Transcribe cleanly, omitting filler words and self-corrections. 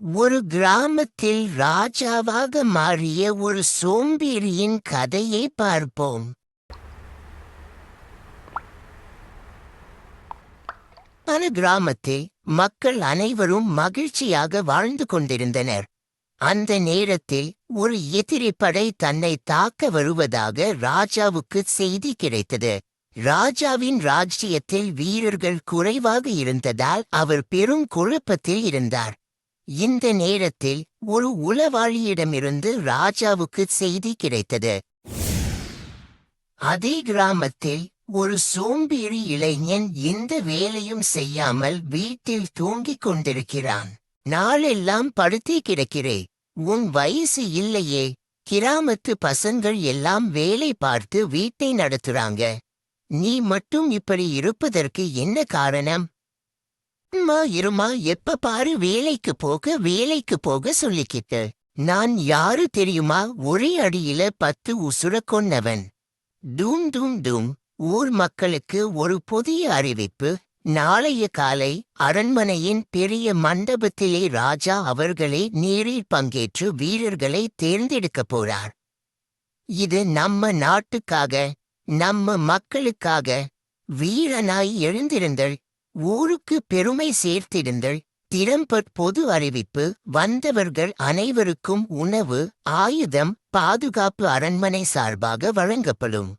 ஒரு கிராமத்தில் ராஜாவாக மாறிய ஒரு சோம்பேறியின் கதையை பார்ப்போம். பல கிராமத்தில் மக்கள் அனைவரும் மகிழ்ச்சியாக வாழ்ந்து கொண்டிருந்தனர். அந்த நேரத்தில் ஒரு எதிரி படை தன்னை தாக்க வருவதாக ராஜாவுக்கு செய்தி கிடைத்தது. ராஜாவின் ராஜ்ஜியத்தில் வீரர்கள் குறைவாக இருந்ததால் அவர் பெரும் குழப்பத்தில் இருந்தார். இந்த நேரத்தில் ஒரு உளவாளியிடமிருந்து ராஜாவுக்கு செய்தி கிடைத்தது. அதே கிராமத்தில் ஒரு சோம்பேறி இளைஞன் எந்த வேலையும் செய்யாமல் வீட்டில் தூங்கிக் கொண்டிருக்கிறான். நாளெல்லாம் படுத்தே கிடக்கிறேன். உன் வயசு இல்லையே. கிராமத்து பசங்கள் எல்லாம் வேலை பார்த்து வீட்டை நடத்துறாங்க. நீ மட்டும் இப்படி இருப்பதற்கு என்ன காரணம்? இருமா, எப்ப பாரு வேலைக்கு போக சொல்லிக்கிட்டு. நான் யாரு தெரியுமா? ஒரே அடியில 10 உசுர கொன்னவன். டூம் டூம் டூம். ஊர் மக்களுக்கு ஒரு புதிய அறிவிப்பு. நாளைய காலை அரண்மனையின் பெரிய மண்டபத்திலே ராஜா அவர்களே நேரில் பங்கேற்று வீரர்களை தேர்ந்தெடுக்கப் போறார். இது நம்ம நாட்டுக்காக, நம்ம மக்களுக்காக. வீரனாய் எழுந்திருந்தள். ஊருக்கு பெருமை சேர்த்திருந்தள். திறம்பட் பொது அறிவிப்பு. வந்தவர்கள் அனைவருக்கும் உணவு, ஆயுதம், பாதுகாப்பு அரண்மனை சார்பாக வழங்கப்படும்.